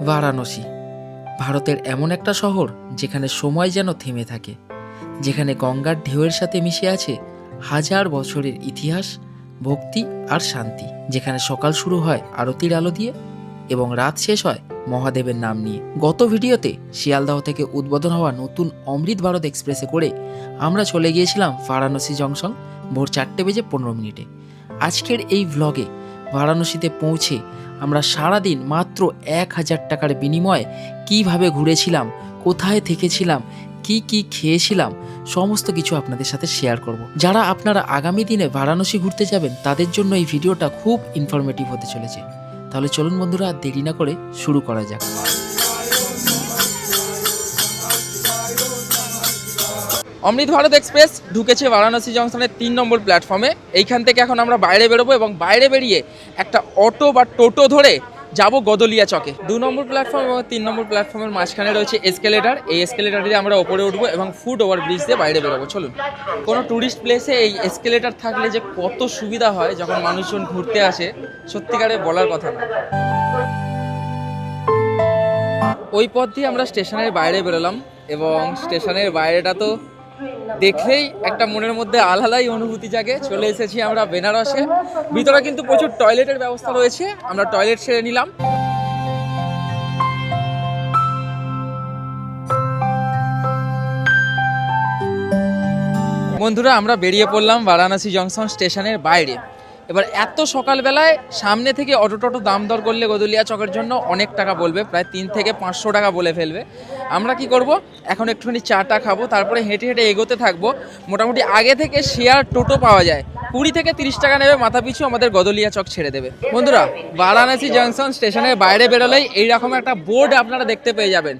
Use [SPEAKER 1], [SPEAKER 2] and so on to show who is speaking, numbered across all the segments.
[SPEAKER 1] বারাণসী ভারতের এমন একটা শহর যেখানে সময় যেন থেমে থাকে, যেখানে গঙ্গার ঢেউয়ের সাথে মিশে আছে হাজার বছরের ইতিহাস, ভক্তি আর শান্তি, যেখানে সকাল শুরু হয় আরতির আলো দিয়ে এবং রাত শেষ হয় মহাদেবের নাম নিয়ে। গত ভিডিওতে শিয়ালদাহ থেকে উদ্বোধন হওয়া নতুন অমৃত ভারত এক্সপ্রেসে করে আমরা চলে গিয়েছিলাম বারাণসী জংশন ভোর 4:15। আজকের এই ভ্লগে বারাণসীতে পৌঁছে আমরা সারাদিন মাত্র 1000 টাকার বিনিময়ে কিভাবে ঘুরেছিলাম, কোথায় থেকেছিলাম, কি কি খেয়েছিলাম, সমস্ত কিছু আপনাদের সাথে শেয়ার করব। যারা আপনারা আগামী দিনে বারাণসী ঘুরতে যাবেন তাদের জন্য এই ভিডিওটা খুব ইনফরমেটিভ হতে চলেছে। তাহলে চলুন বন্ধুরা, আর দেরি না করে শুরু করা যাক। অমৃত ভারত এক্সপ্রেস ঢুকেছে বারাণসী জংশনের 3 নম্বর প্ল্যাটফর্মে। এইখান থেকে এখন আমরা বাইরে বেরোবো এবং বাইরে বেরিয়ে একটা অটো বা টোটো ধরে যাব গদলিয়া চকে। 2 নম্বর প্ল্যাটফর্ম এবং 3 নম্বর প্ল্যাটফর্মের মাঝখানে রয়েছে এসকেলেটার। এই এসকেলেটার দিয়ে আমরা ওপরে উঠবো এবং ফুট ওভার ব্রিজ দিয়ে বাইরে বেরোবো। চলুন। কোনো ট্যুরিস্ট প্লেসে এই এসকেলেটার থাকলে যে কত সুবিধা হয় যখন মানুষজন ঘুরতে আসে, সত্যিকারে বলার কথা না। ওই পথ দিয়ে আমরা স্টেশনের বাইরে বেরোলাম এবং স্টেশনের বাইরেটা তো দেখলেই একটা মনের মধ্যে আলাদাই অনুভূতি জাগে। চলে এসেছি আমরা বেনারসে। ভিতরে কিন্তু প্রচুর টয়লেটের ব্যবস্থা রয়েছে, আমরা টয়লেট সেরে নিলাম। বন্ধুরা, আমরা বেরিয়ে পড়লাম বারাণসী জংশন স্টেশনের বাইরে। এবার এত সকালবেলায় সামনে থেকে অটো টোটো দাম দর করলে গদলিয়া চকের জন্য অনেক টাকা বলবে, প্রায় 3 থেকে 500 টাকা বলে ফেলবে। আমরা কি করব, এখন একটুখানি চাটা খাবো, তারপরে হেঁটে হেঁটে এগোতে থাকবো। মোটামুটি আগে থেকে শেয়ার টোটো পাওয়া যায়, 20 থেকে 30 টাকা নেবে মাথা পিছু, আমাদের গদলিয়া চক ছেড়ে দেবে। বন্ধুরা, বারাণসী জংশন স্টেশনের বাইরে বেরোলেই এইরকম একটা বোর্ড আপনারা দেখতে পেয়ে যাবেন।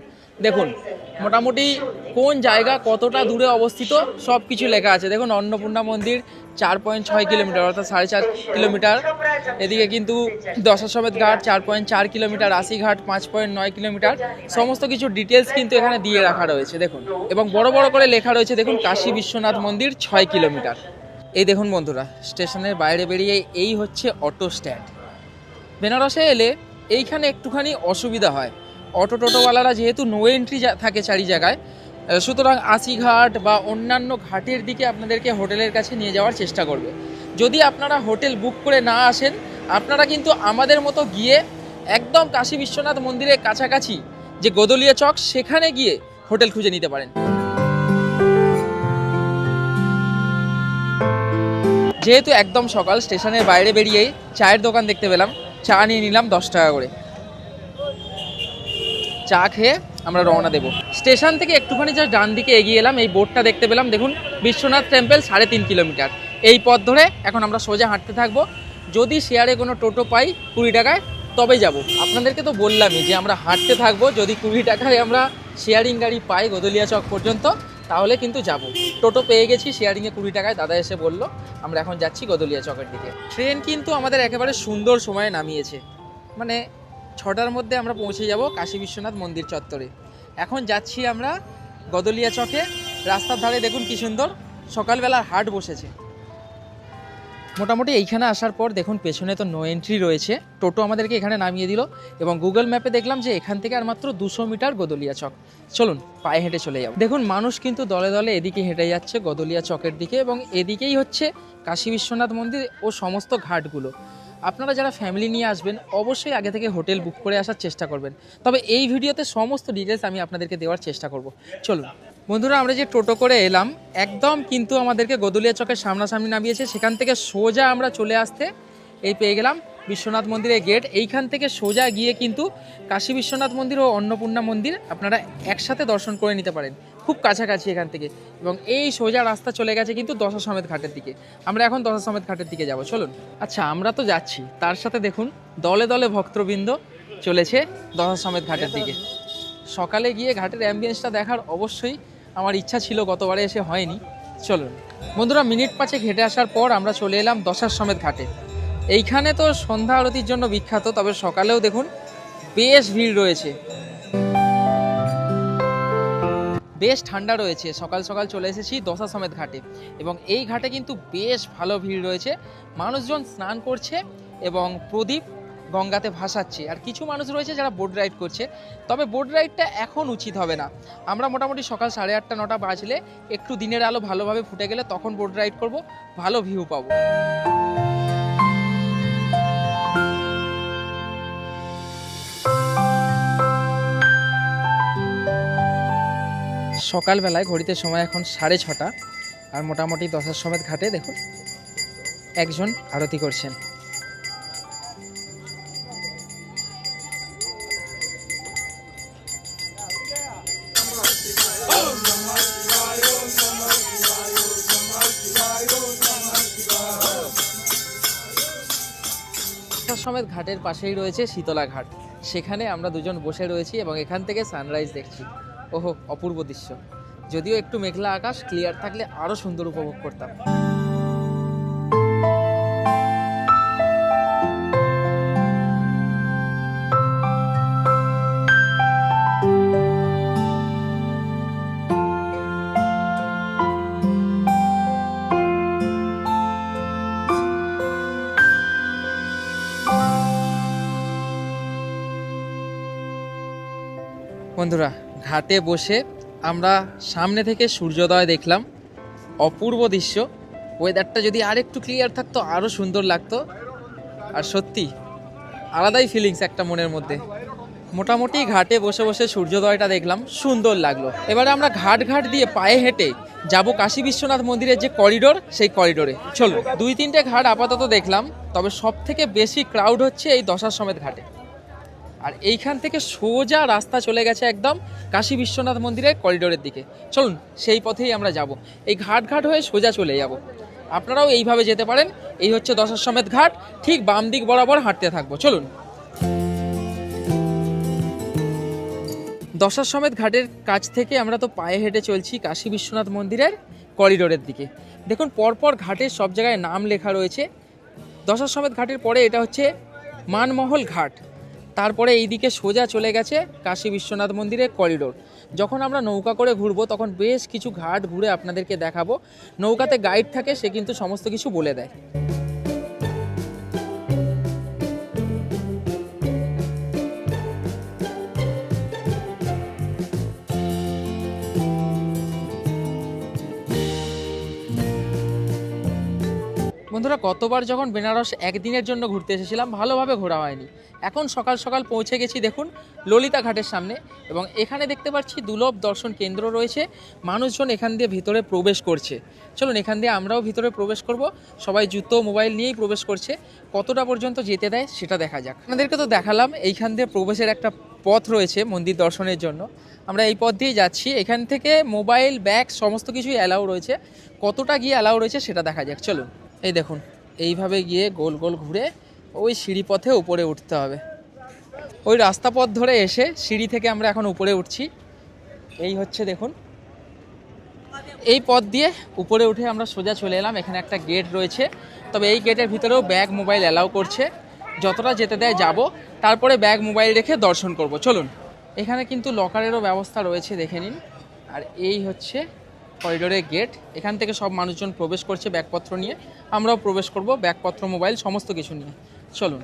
[SPEAKER 1] দেখুন মোটামুটি কোন জায়গা কতটা দূরে অবস্থিত সব কিছু লেখা আছে। দেখুন, অন্নপূর্ণা মন্দির 4.6 কিলোমিটার অর্থাৎ 4.5 কিলোমিটার। এদিকে কিন্তু দশাশ্বমেধ ঘাট 4.4 কিলোমিটার, আশি ঘাট 5.9 কিলোমিটার। সমস্ত কিছু ডিটেলস কিন্তু এখানে দিয়ে রাখা রয়েছে দেখুন, এবং বড় বড় করে লেখা রয়েছে দেখুন কাশী বিশ্বনাথ মন্দির 6 কিলোমিটার। এই দেখুন বন্ধুরা, স্টেশনের বাইরে বেরিয়ে এই হচ্ছে অটো স্ট্যান্ড। বেনারসে এলে এইখানে একটুখানি অসুবিধা হয়, অটো টোটোওয়ালারা যেহেতু নো এন্ট্রি থাকে চারি জায়গায়, সুতরাং আশিঘাট বা অন্যান্য ঘাটের দিকে আপনাদেরকে হোটেলের কাছে নিয়ে যাওয়ার চেষ্টা করবে। যদি আপনারা হোটেল বুক করে না আসেন, আপনারা কিন্তু আমাদের মতো গিয়ে একদম কাশী বিশ্বনাথ মন্দিরের কাছাকাছি যে গদলিয়া চক, সেখানে গিয়ে হোটেল খুঁজে নিতে পারেন। যেহেতু একদম সকাল, স্টেশনের বাইরে বেরিয়েই চায়ের দোকান দেখতে পেলাম, চা নিয়ে নিলাম 10 টাকা করে। চা খেয়ে আমরা রওনা দেব। স্টেশন থেকে একটুখানি যা ডান দিকে এগিয়ে এলাম, এই বোর্ডটা দেখতে পেলাম দেখুন, বিশ্বনাথ টেম্পল 3.5 কিলোমিটার। এই পথ ধরে এখন আমরা সোজা হাঁটতে থাকবো। যদি শেয়ারে কোনো টোটো পাই 20 টাকায় তবে যাব। আপনাদেরকে তো বললামই যে আমরা হাঁটতে থাকবো, যদি 20 টাকায় আমরা শেয়ারিং গাড়ি পাই গদলিয়া চক পর্যন্ত তাহলে কিন্তু যাব। টোটো পেয়ে গেছি শেয়ারিংয়ে 20 টাকায়, দাদা এসে বললো। আমরা এখন যাচ্ছি গদলিয়া চকের দিকে। ট্রেন কিন্তু আমাদের একেবারে সুন্দর সময়ে নামিয়েছে, মানে 6টার মধ্যে আমরা পৌঁছে যাব কাশী বিশ্বনাথ মন্দির চত্বরে। এখন যাচ্ছি আমরা গদলিয়া চকে। রাস্তার ধারে দেখুন কি সুন্দর সকালবেলার হাট বসেছে। মোটামুটি এইখানে আসার পর দেখুন পেছনে তো নো এন্ট্রি রয়েছে, টোটো আমাদেরকে এখানে নামিয়ে দিল এবং গুগল ম্যাপে দেখলাম যে এখান থেকে আর মাত্র 200 মিটার গদলিয়া চক। চলুন পায়ে হেঁটে চলে যাব। দেখুন মানুষ কিন্তু দলে দলে এদিকে হেঁটে যাচ্ছে গদলিয়া চকের দিকে, এবং এদিকেই হচ্ছে কাশী বিশ্বনাথ মন্দির ও সমস্ত ঘাটগুলো। আপনারা যারা ফ্যামিলি নিয়ে আসবেন অবশ্যই আগে থেকে হোটেল বুক করে আসার চেষ্টা করবেন, তবে এই ভিডিওতে সমস্ত ডিটেলস আমি আপনাদেরকে দেওয়ার চেষ্টা করব। চলুন বন্ধুরা, আমরা যে টোটো করে এলাম একদম কিন্তু আমাদেরকে গদলিয়া চকের সামনাসামনি নামিয়েছে। সেখান থেকে সোজা আমরা চলে আসতে এই পেয়ে গেলাম বিশ্বনাথ মন্দিরের গেট। এইখান থেকে সোজা গিয়ে কিন্তু কাশী বিশ্বনাথ মন্দির ও অন্নপূর্ণা মন্দির আপনারা একসাথে দর্শন করে নিতে পারেন, খুব কাছাকাছি এখান থেকে। এবং এই সোজা রাস্তা চলে গেছে কিন্তু দশাশ্বমেধ ঘাটের দিকে। আমরা এখন দশাশ্বমেধ ঘাটের দিকে যাব। চলুন। আচ্ছা, আমরা তো যাচ্ছি, তার সাথে দেখুন দলে দলে ভক্তবৃন্দ চলেছে দশাশ্বমেধ ঘাটের দিকে। সকালে গিয়ে ঘাটের অ্যাম্বিয়েন্সটা দেখার অবশ্যই আমার ইচ্ছা ছিল, গতবারে এসে হয়নি। চলুন বন্ধুরা, মিনিট 5 হেঁটে আসার পর আমরা চলে এলাম দশাশ্বমেধ ঘাটে। এইখানে তো সন্ধ্যা আরতির জন্য বিখ্যাত, তবে সকালেও দেখুন বেশ ভিড় রয়েছে, বেশ ঠান্ডা রয়েছে। সকাল সকাল চলে এসেছি দশাশ্বমেধ ঘাটে এবং এই ঘাটে কিন্তু বেশ ভালো ভিড় রয়েছে। মানুষজন স্নান করছে এবং প্রদীপ গঙ্গাতে ভাসাচ্ছি। আর কিছু মানুষ রয়েছে যারা বোট রাইড করছে, তবে বোট রাইডটা এখন উচিত হবে না। আমরা মোটামুটি সকাল 8:30 9টা বাজলে একটু দিনের আলো ভালোভাবে ফুটে গেলে তখন বোট রাইড করব, ভালো ভিউ পাবো। সকালবেলায় ঘড়িতে সময় এখন 6:30, আর মোটামুটি দশাশ্বমেধ ঘাটে দেখুন একজন আরতি করছেন। দশাশ্বমেধ ঘাটের পাশেই রয়েছে শীতলা ঘাট, সেখানে আমরা দুজন বসে রয়েছি এবং এখান থেকে সানরাইজ দেখছি। ওহো, অপূর্ব দৃশ্য। যদিও একটু মেঘলা আকাশ, ক্লিয়ার থাকলে আরো সুন্দর উপভোগ করতাম। বন্ধুরা, ঘাটে বসে আমরা সামনে থেকে সূর্যোদয় দেখলাম, অপূর্ব দৃশ্য। ওয়েদারটা যদি আরেকটু ক্লিয়ার থাকতো আরও সুন্দর লাগতো। আর সত্যি আলাদাই ফিলিংস একটা মনের মধ্যে। মোটামুটি ঘাটে বসে বসে সূর্যোদয়টা দেখলাম, সুন্দর লাগলো। এবারে আমরা ঘাট দিয়ে পায়ে হেঁটে যাব কাশী বিশ্বনাথ মন্দিরের যে করিডোর, সেই করিডোরে। চলো, 2-3টে ঘাট আপাতত দেখলাম, তবে সব থেকে বেশি ক্রাউড হচ্ছে এই দশাশ্বমেধ ঘাটে। আর এইখান থেকে সোজা রাস্তা চলে গেছে একদম কাশী বিশ্বনাথ মন্দিরের করিডোরের দিকে। চলুন সেই পথেই আমরা যাব, এই ঘাট হয়ে সোজা চলে যাব। আপনারাও এইভাবে যেতে পারেন। এই হচ্ছে দশাশ্বমেধ ঘাট, ঠিক বাম দিক বরাবর হাঁটতে থাকবো। চলুন। দশাশ্বমেধ ঘাটের কাছ থেকে আমরা তো পায়ে হেঁটে চলছি কাশী বিশ্বনাথ মন্দিরের করিডোরের দিকে। দেখুন পরপর ঘাটের সব জায়গায় নাম লেখা রয়েছে। দশাশ্বমেধ ঘাটের পরে এটা হচ্ছে মানমহল ঘাট, তারপরে এইদিকে সোজা চলে গেছে কাশী বিশ্বনাথ মন্দিরের করিডোর। যখন আমরা নৌকা করে ঘুরবো তখন বেশ কিছু ঘাট ঘুরে আপনাদেরকে দেখাবো। নৌকাতে গাইড থাকে, সে কিন্তু সমস্ত কিছু বলে দেয়। বন্ধুরা, কতবার যখন বেনারস একদিনের জন্য ঘুরতে এসেছিলাম, ভালোভাবে ঘোরা হয়নি। এখন সকাল সকাল পৌঁছে গেছি দেখুন ললিতা ঘাটের সামনে, এবং এখানে দেখতে পাচ্ছি দুর্লভ দর্শন কেন্দ্র রয়েছে। মানুষজন এখান দিয়ে ভিতরে প্রবেশ করছে। চলুন এখান দিয়ে আমরাও ভিতরে প্রবেশ করব। সবাই জুতো মোবাইল নিয়েই প্রবেশ করছে। কতটা পর্যন্ত যেতে দেয় সেটা দেখা যাক। আপনাদেরকে তো দেখালাম এইখান দিয়ে প্রবেশের একটা পথ রয়েছে মন্দির দর্শনের জন্য। আমরা এই পথ দিয়েই যাচ্ছি। এখান থেকে মোবাইল, ব্যাগ সমস্ত কিছুই অ্যালাউ রয়েছে। কতটা গিয়ে অ্যালাউ রয়েছে সেটা দেখা যাক। চলুন। এই দেখুন, এইভাবে গিয়ে গোল গোল ঘুরে ওই সিঁড়ি পথে উপরে উঠতে হবে। ওই রাস্তা পথ ধরে এসে সিঁড়ি থেকে আমরা এখন উপরে উঠছি। এই হচ্ছে দেখুন, এই পথ দিয়ে উপরে উঠে আমরা সোজা চলে এলাম। এখানে একটা গেট রয়েছে, তবে এই গেটের ভিতরেও ব্যাগ মোবাইল অ্যালাউ করছে। যতটা যেতে দেয় যাব, তারপরে ব্যাগ মোবাইল রেখে দর্শন করব। চলুন। এখানে কিন্তু লকারেরও ব্যবস্থা রয়েছে, দেখে নিন। আর এই হচ্ছে করিডোরের গেট। এখান থেকে সব মানুষজন প্রবেশ করছে ব্যাগপত্র নিয়ে। আমরাও প্রবেশ করব ব্যাগপত্র, মোবাইল সমস্ত কিছু নিয়ে। চলুন।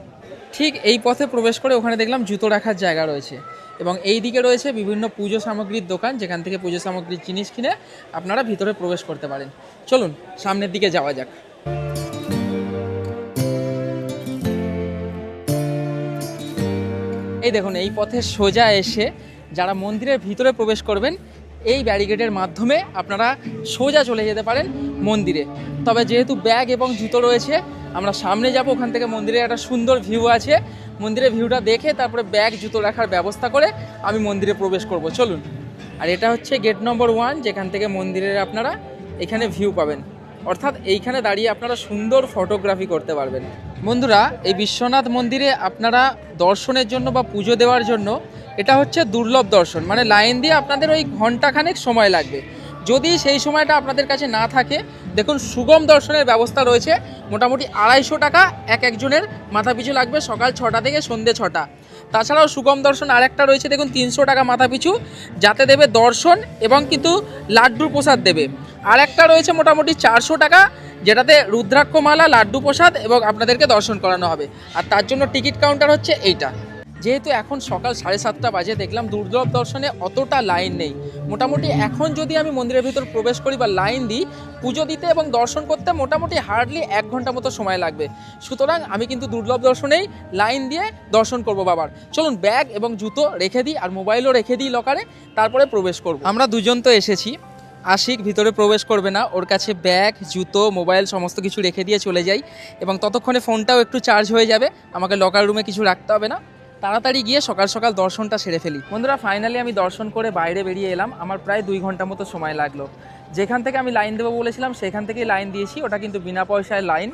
[SPEAKER 1] ঠিক এই পথে প্রবেশ করে ওখানে দেখলাম জুতো রাখার জায়গা রয়েছে, এবং এই দিকে রয়েছে বিভিন্ন পুজো সামগ্রীর দোকান, যেখান থেকে পুজো সামগ্রীর জিনিস কিনে আপনারা ভিতরে প্রবেশ করতে পারেন। চলুন সামনের দিকে যাওয়া যাক। এই দেখুন, এই পথে সোজা এসে যারা মন্দিরের ভিতরে প্রবেশ করবেন, এই ব্যারিকেডের মাধ্যমে আপনারা সোজা চলে যেতে পারেন মন্দিরে। তবে যেহেতু ব্যাগ এবং জুতো রয়েছে, আমরা সামনে যাব। ওখান থেকে মন্দিরের একটা সুন্দর ভিউ আছে। মন্দিরের ভিউটা দেখে তারপরে ব্যাগ জুতো রাখার ব্যবস্থা করে আমি মন্দিরে প্রবেশ করব। চলুন। আর এটা হচ্ছে গেট নম্বর 1, যেখান থেকে মন্দিরের আপনারা এখানে ভিউ পাবেন। অর্থাৎ এইখানে দাঁড়িয়ে আপনারা সুন্দর ফটোগ্রাফি করতে পারবেন। বন্ধুরা, এই বিশ্বনাথ মন্দিরে আপনারা দর্শনের জন্য বা পুজো দেওয়ার জন্য, এটা হচ্ছে দুর্লভ দর্শন, মানে লাইন দিয়ে আপনাদের ওই ঘন্টাখানেক সময় লাগবে। যদি সেই সময়টা আপনাদের কাছে না থাকে, দেখুন সুগম দর্শনের ব্যবস্থা রয়েছে। মোটামুটি 250 টাকা একজনের মাথা পিছু লাগবে, সকাল 6টা থেকে সন্ধ্যে 6টা। তাছাড়াও সুগম দর্শন আরেকটা রয়েছে দেখুন 300 টাকা মাথা পিছু, যাতে দেবে দর্শন এবং কিন্তু লাড্ডুর প্রসাদ দেবে। আরেকটা রয়েছে মোটামুটি 400 টাকা, যেটাতে রুদ্রাক্ষমালা, লাড্ডু প্রসাদ এবং আপনাদেরকে দর্শন করানো হবে। আর তার জন্য টিকিট কাউন্টার হচ্ছে এইটা। যেহেতু এখন সকাল 7:30 বাজে, দেখলাম দুর্লভ দর্শনে অতটা লাইন নেই। মোটামুটি এখন যদি আমি মন্দিরের ভিতর প্রবেশ করি বা লাইন দিই, পুজো দিতে এবং দর্শন করতে মোটামুটি হার্ডলি 1 ঘন্টা মতো সময় লাগবে। সুতরাং আমি কিন্তু দুর্লভ দর্শনেই লাইন দিয়ে দর্শন করব বাবার। চলুন ব্যাগ এবং জুতো রেখে দিই আর মোবাইলও রেখে দিই লকারে, তারপরে প্রবেশ করব। আমরা দুজন তো এসেছি, আশিক ভিতরে প্রবেশ করবে না, ওর কাছে ব্যাগ, জুতো, মোবাইল সমস্ত কিছু রেখে দিয়ে চলে যাই, এবং ততক্ষণে ফোনটাও একটু চার্জ হয়ে যাবে, আমাকে লকার রুমে কিছু রাখতে হবে না। তাড়াতাড়ি গিয়ে সকাল সকাল দর্শনটা সেরে ফেলি। বন্ধুরা, ফাইনালি আমি দর্শন করে বাইরে বেরিয়ে এলাম। আমার প্রায় 2 ঘন্টা মতো সময় লাগলো। যেখান থেকে আমি লাইন দেবো বলেছিলাম সেখান থেকেই লাইন দিয়েছি, ওটা কিন্তু বিনা পয়সায় লাইন।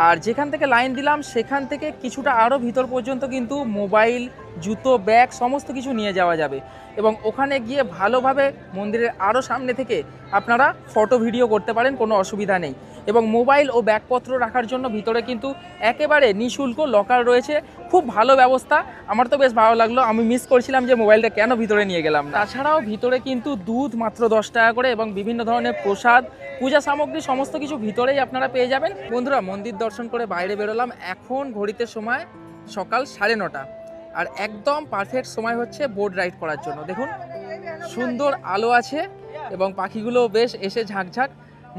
[SPEAKER 1] আর যেখান থেকে লাইন দিলাম সেখান থেকে কিছুটা আরও ভিতর পর্যন্ত কিন্তু মোবাইল, জুতো, ব্যাগ সমস্ত কিছু নিয়ে যাওয়া যাবে, এবং ওখানে গিয়ে ভালোভাবে মন্দিরের আরও সামনে থেকে আপনারা ফটো ভিডিও করতে পারেন, কোনো অসুবিধা নেই। এবং মোবাইল ও ব্যাগপত্র রাখার জন্য ভিতরে কিন্তু একেবারে নিঃশুল্ক লকার রয়েছে, খুব ভালো ব্যবস্থা। আমার তো বেশ ভালো লাগলো, আমি মিস করছিলাম যে মোবাইলটা কেন ভিতরে নিয়ে গেলাম না। তাছাড়াও ভিতরে কিন্তু দুধ মাত্র 10 টাকা করে, এবং বিভিন্ন ধরনের প্রসাদ, পূজা সামগ্রী সমস্ত কিছু ভিতরেই আপনারা পেয়ে যাবেন। বন্ধুরা, মন্দির দর্শন করে বাইরে বেরোলাম, এখন ঘড়িতে সময় সকাল 9:30, আর একদম পারফেক্ট সময় হচ্ছে বোট রাইড করার জন্য। দেখুন সুন্দর আলো আছে এবং পাখিগুলো বেশ এসে ঝাঁকঝাঁক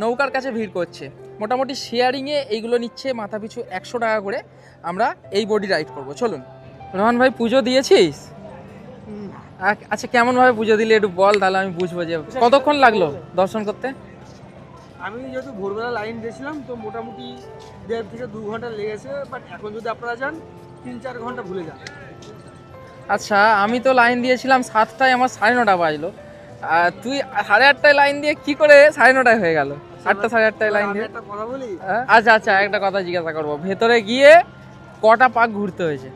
[SPEAKER 1] নৌকার কাছে ভিড় করছে। মোটামুটি শেয়ারিংয়ে এইগুলো নিচ্ছে মাথা পিছু 100 টাকা করে। আমরা এই বোটই রাইড করব। চলুন। রোহান ভাই, পুজো দিয়েছিস? আচ্ছা, কেমনভাবে পুজো দিলে একটু বল, তাহলে আমি বুঝবো যে কতক্ষণ লাগলো দর্শন করতে।
[SPEAKER 2] আমি যেহেতু ভোরবেলা লাইন দিয়েছিলাম, তো মোটামুটি 1.5 থেকে 2 ঘন্টা লেগেছে, বাট এখন যদি আপনারা যান 3-4 ঘন্টা ভুলে যান।
[SPEAKER 1] আচ্ছা, আমি তো লাইন দিয়েছিলাম 7টায়, আমার 9:30 বাজলো। আর তুই 8:30টায় লাইন দিয়ে কি করে 9:30 হয়ে গেল? 8টা 8:30টায় লাইন দিয়ে।
[SPEAKER 2] একটা কথা বলি।
[SPEAKER 1] আচ্ছা, একটা কথা জিজ্ঞাসা করবো, ভেতরে গিয়ে কটা পাক ঘুরতে হয়েছে?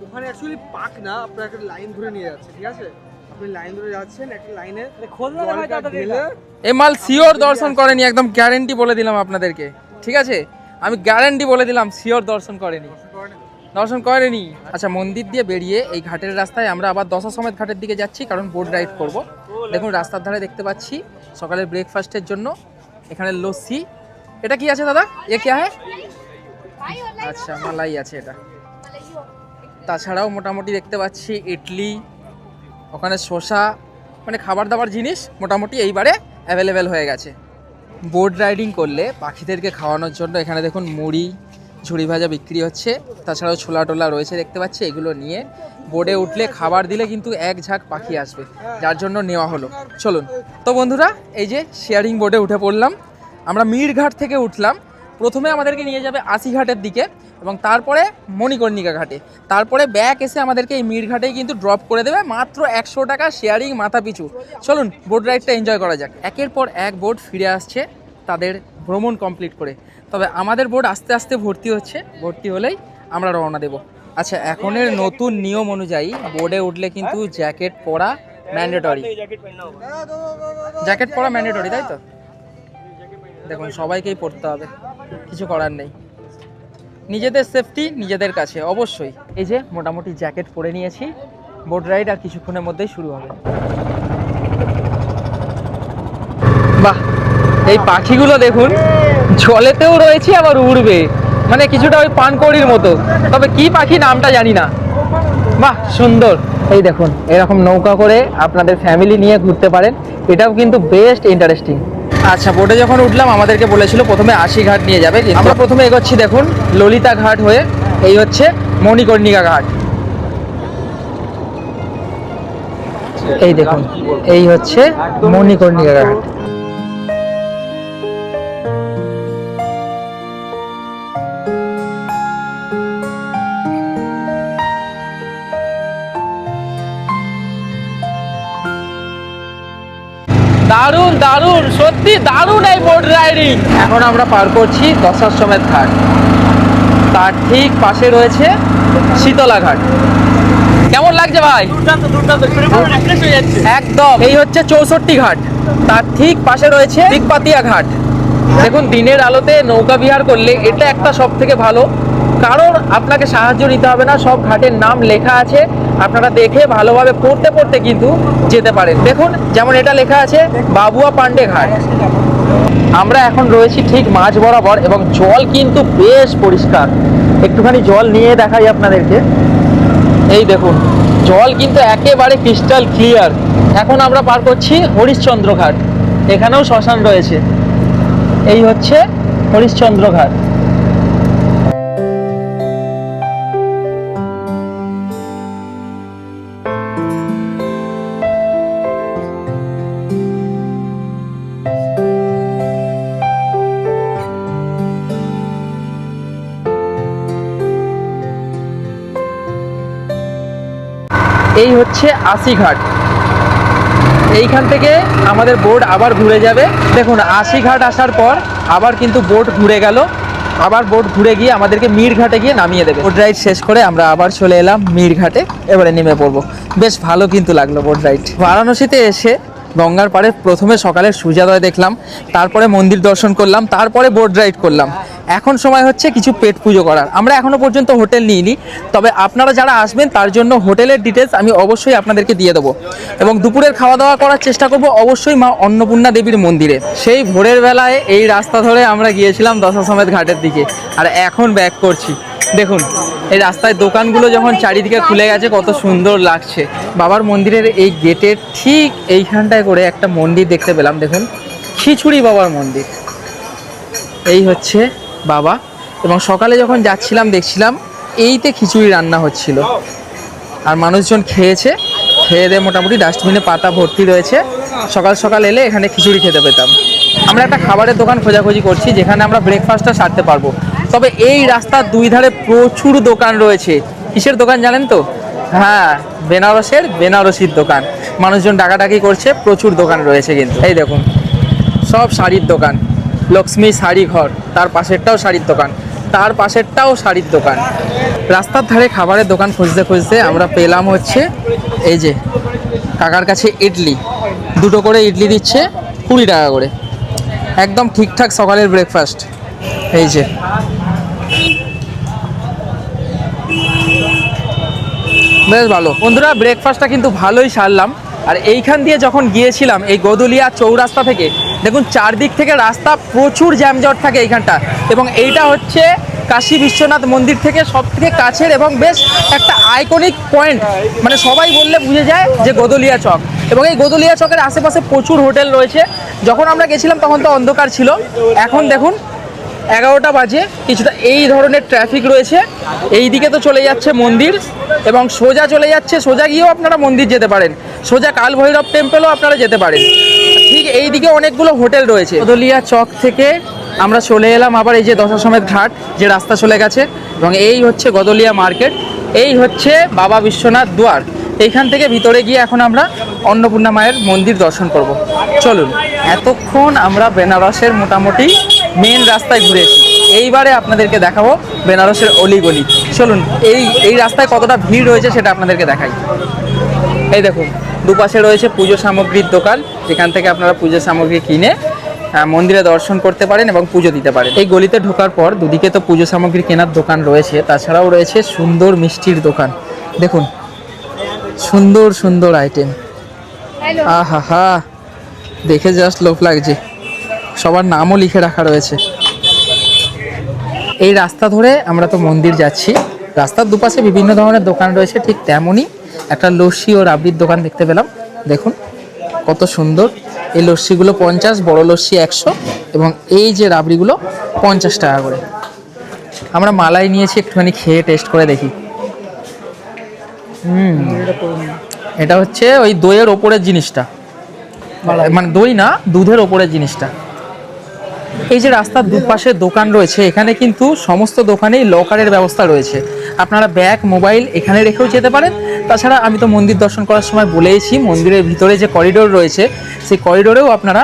[SPEAKER 2] ওখানে অ্যাকচুয়ালি পাক না, আপনার একটা লাইন ধরে নিয়ে যাচ্ছে, ঠিক আছে? আপনি লাইন ধরে যাচ্ছেন, একটা লাইনে
[SPEAKER 1] এ মাল শিওর দর্শন করেনি, একদম গ্যারেন্টি বলে দিলাম আপনাদেরকে, ঠিক আছে? আমি গ্যারেন্টি বলে দিলাম, শিওর দর্শন করেনি। আচ্ছা, মন্দির দিয়ে বেরিয়ে এই ঘাটের রাস্তায় আমরা আবার দশাসমেত ঘাটের দিকে যাচ্ছি, কারণ বোট রাইড করব। দেখুন রাস্তার ধারে দেখতে পাচ্ছি সকালের ব্রেকফাস্টের জন্য এখানে লস্যি। এটা কি আছে দাদা? এ কে হ্যাঁ? আচ্ছা, মালাই আছে এটা। তাছাড়াও মোটামুটি দেখতে পাচ্ছি ইডলি, ওখানে শসা, মানে খাবার দাবার জিনিস মোটামুটি এইবারে অ্যাভেলেবেল হয়ে গেছে। বোট রাইডিং করলে পাখিদেরকে খাওয়ানোর জন্য এখানে দেখুন মুড়ি, ঝুড়ি ভাজা বিক্রি হচ্ছে। তাছাড়াও ছোলা টোলা রয়েছে দেখতে পাচ্ছি, এগুলো নিয়ে বোটে উঠলে খাবার দিলে কিন্তু এক ঝাঁক পাখি আসবে, যার জন্য নেওয়া হলো। চলুন তো বন্ধুরা, এই যে শেয়ারিং বোটে উঠে পড়লাম। আমরা মিরঘাট থেকে উঠলাম। প্রথমে আমাদেরকে নিয়ে যাবে আশিঘাটের দিকে, এবং তারপরে মণিকর্ণিকা ঘাটে, তারপরে ব্যাক এসে আমাদেরকে এই মিরঘাটেই কিন্তু ড্রপ করে দেবে, মাত্র 100 টাকা শেয়ারিং মাথা পিছু। চলুন বোট রাইডটা এনজয় করা যাক। একের পর এক বোট ফিরে আসছে তাদের ভ্রমণ কমপ্লিট করে, তবে আমাদের বোট আস্তে আস্তে ভর্তি হচ্ছে, ভর্তি হলেই আমরা রওনা দেব। আচ্ছা, এখনের নতুন নিয়ম অনুযায়ী বোর্ডে উঠলে কিন্তু জ্যাকেট পরা ম্যান্ডেটরি, তাই তো? দেখুন সবাইকেই পড়তে হবে, কিছু করার নেই, নিজেদের সেফটি নিজেদের কাছে অবশ্যই। এই যে মোটামুটি জ্যাকেট পরে নিয়েছি, বোট রাইড আর কিছুক্ষণের মধ্যেই শুরু হবে। বাহ, এই পাখিগুলো দেখুন, জলেতেও রয়েছে আবার উড়বে, মানে কিছুটা ওই পানকৌড়ির মতো, তবে কি পাখি নামটা জানি না। বাহ, সুন্দর। এই দেখুন, এরকম নৌকা করে আপনাদের ফ্যামিলি নিয়ে ঘুরতে পারেন, এটাও কিন্তু বেস্ট ইন্টারেস্টিং। আচ্ছা, বোটে যখন উঠলাম আমাদেরকে বলেছিল প্রথমে আশিঘাট নিয়ে যাবে, আমরা প্রথমে এগোচ্ছি দেখুন ললিতা ঘাট হয়ে, এই হচ্ছে মণিকর্ণিকা ঘাট। এই দেখুন, এই হচ্ছে মণিকর্ণিকা ঘাট। দারুণ দারুণ, সত্যি দারুণ এই বোট রাইডিং। এখন আমরা পার করছি দশাশ্বমেধ ঘাট, তার ঠিক পাশে রয়েছে শীতলা ঘাট। কেমন লাগছে ভাই? একদম। এই হচ্ছে 64 ঘাট, তার ঠিক পাশে রয়েছে দিকপাতিয়া ঘাট। দেখুন দিনের আলোতে নৌকা বিহার করলে এটা একটা সব থেকে ভালো, কারোর আপনাকে সাহায্য নিতে হবে না, সব ঘাটের নাম লেখা আছে, আপনারা দেখে ভালোভাবে পড়তে পড়তে কিন্তু যেতে পারেন। দেখুন যেমন এটা লেখা আছে বাবুয়া পান্ডে ঘাট। আমরা এখন রয়েছি ঠিক মাঝ বরাবর এবং জল কিন্তু বেশ পরিষ্কার। একটুখানি জল নিয়ে দেখাই আপনাদেরকে। এই দেখুন জল কিন্তু একেবারে ক্রিস্টাল ক্লিয়ার। এখন আমরা পার করছি হরিশ্চন্দ্র ঘাট, এখানেও শ্মশান রয়েছে। এই হচ্ছে হরিশ্চন্দ্র ঘাট। এই হচ্ছে আশিঘাট। এইখান থেকে আমাদের বোট আবার ঘুরে যাবে। দেখুন আশিঘাট আসার পর আবার কিন্তু বোট ঘুরে গেল, আবার বোট ঘুরে গিয়ে আমাদেরকে মীরঘাটে গিয়ে নামিয়ে দেবে। বোট রাইড শেষ করে আমরা আবার চলে এলাম মীরঘাটে, এবারে নেমে পড়বো। বেশ ভালো কিন্তু লাগলো বোট রাইড। বারাণসীতে এসে গঙ্গার পাড়ে প্রথমে সকালের সূর্যোদয় দেখলাম, তারপরে মন্দির দর্শন করলাম, তারপরে বোট রাইড করলাম। এখন সময় হচ্ছে কিছু পেট পুজো করার। আমরা এখনো পর্যন্ত হোটেল নিইনি, তবে আপনারা যারা আসবেন তার জন্য হোটেলের ডিটেলস আমি অবশ্যই আপনাদেরকে দিয়ে দেবো। এবং দুপুরের খাওয়া দাওয়া করার চেষ্টা করব অবশ্যই মা অন্নপূর্ণা দেবীর মন্দিরে। সেই ভোরের বেলায় এই রাস্তা ধরে আমরা গিয়েছিলাম দশাসমেত ঘাটের দিকে, আর এখন ব্যাক করছি। দেখুন এই রাস্তায় দোকানগুলো যখন চারিদিকে খুলে গেছে কত সুন্দর লাগছে। বাবার মন্দিরের এই গেটের ঠিক এইখানটায় করে একটা মন্দির দেখতে পেলাম। দেখুন খিচুড়ি বাবার মন্দির। এই হচ্ছে বাবা, এবং সকালে যখন যাচ্ছিলাম দেখছিলাম এইতে খিচুড়ি রান্না হচ্ছিল, আর মানুষজন খেয়েছে। খেয়ে দিয়ে মোটামুটি ডাস্টবিনে পাতা ভর্তি রয়েছে। সকাল সকাল এলে এখানে খিচুড়ি খেতে পেতাম। আমরা একটা খাবারের দোকান খোঁজাখুঁজি করছি যেখানে আমরা ব্রেকফাস্টটা সারতে পারবো। তবে এই রাস্তার দুই ধারে প্রচুর দোকান রয়েছে। কিসের দোকান জানেন তো? হ্যাঁ, বেনারসির দোকান। মানুষজন ডাকাডাকি করছে, প্রচুর দোকান রয়েছে কিন্তু। এই দেখুন সব শাড়ির দোকান। লক্ষ্মী শাড়ি ঘর, তার পাশেরটাও শাড়ির দোকান, তার পাশেরটাও শাড়ির দোকান। রাস্তার ধারে খাবারের দোকান খুঁজতে খুঁজতে আমরা পেলাম হচ্ছে এই যে কাকার কাছে ইডলি। দুটো করে ইডলি দিচ্ছে 20 টাকা করে, একদম ঠিকঠাক সকালের ব্রেকফাস্ট। এই যে বেশ ভালো বন্ধুরা, ব্রেকফাস্টটা কিন্তু ভালোই সারলাম। আর এইখান দিয়ে যখন গিয়েছিলাম এই গদুলিয়া চৌরাস্তা থেকে, দেখুন চারদিক থেকে রাস্তা প্রচুর জ্যামজট থাকে এইখানটা। এবং এইটা হচ্ছে কাশী বিশ্বনাথ মন্দির থেকে সব থেকে কাছের এবং বেশ একটা আইকনিক পয়েন্ট, মানে সবাই বললে বুঝে যায় যে গদুলিয়া চক। এবং এই গদুলিয়া চকের আশেপাশে প্রচুর হোটেল রয়েছে। যখন আমরা গেছিলাম তখন তো অন্ধকার ছিল, এখন দেখুন 11টা বাজে, কিছুটা এই ধরনের ট্রাফিক রয়েছে। এই দিকে তো চলে যাচ্ছে মন্দির এবং সোজা চলে যাচ্ছে, সোজা গিয়েও আপনারা মন্দির যেতে পারেন, সোজা কাল ভৈরব টেম্পলও আপনারা যেতে পারেন। ঠিক এই দিকে অনেকগুলো হোটেল রয়েছে। গদুলিয়া চক থেকে আমরা চলে এলাম আবার এই যে দশাসমেত ঘাট, যে রাস্তা চলে গেছে, এবং এই হচ্ছে গদুলিয়া মার্কেট, এই হচ্ছে বাবা বিশ্বনাথ দুয়ার। এইখান থেকে ভিতরে গিয়ে এখন আমরা অন্নপূর্ণা মায়ের মন্দির দর্শন করব। চলুন, এতক্ষণ আমরা বেনারসের মোটামুটি মেন রাস্তায় ঘুরেছি, এইবারে আপনাদেরকে দেখাবো বেনারসের অলিগলি। চলুন এই রাস্তায় কতটা ভিড় রয়েছে সেটা আপনাদেরকে দেখাই। এই দেখুন দুপাশে রয়েছে পুজো সামগ্রীর দোকান, যেখান থেকে আপনারা পুজো সামগ্রী কিনে মন্দিরে দর্শন করতে পারেন এবং পুজো দিতে পারেন। এই গলিতে ঢোকার পর দুদিকে তো পুজো সামগ্রী কেনার দোকান রয়েছে, তাছাড়াও রয়েছে সুন্দর মিষ্টির দোকান। দেখুন সুন্দর সুন্দর আইটেম, আহা হা, দেখে জাস্ট লোভ লাগছে। সবার নামও লিখে রাখা রয়েছে। এই রাস্তা ধরে আমরা তো মন্দির যাচ্ছি, রাস্তার দুপাশে বিভিন্ন ধরনের দোকান রয়েছে, ঠিক তেমনই একটা লস্যি ও রাবড়ির দোকান দেখতে পেলাম। দেখুন কত সুন্দর, এই লস্যিগুলো 50, বড় লস্যি 100, এবং এই যে রাবড়িগুলো 50 টাকা করে। আমরা মালাই নিয়েছি, একটুখানি খেয়ে টেস্ট করে দেখি। এটা হচ্ছে ওই দইয়ের ওপরের জিনিসটা, মানে দই না, দুধের ওপরের জিনিসটা। এই যে রাস্তার দুপাশে দোকান রয়েছে, এখানে কিন্তু সমস্ত দোকানেই লকারের ব্যবস্থা রয়েছে। আপনারা ব্যাগ মোবাইল এখানে রেখেও যেতে পারেন। তাছাড়া আমি তো মন্দির দর্শন করার সময় বলেইছি, মন্দিরের ভিতরে যে করিডোর রয়েছে সেই করিডোরেও আপনারা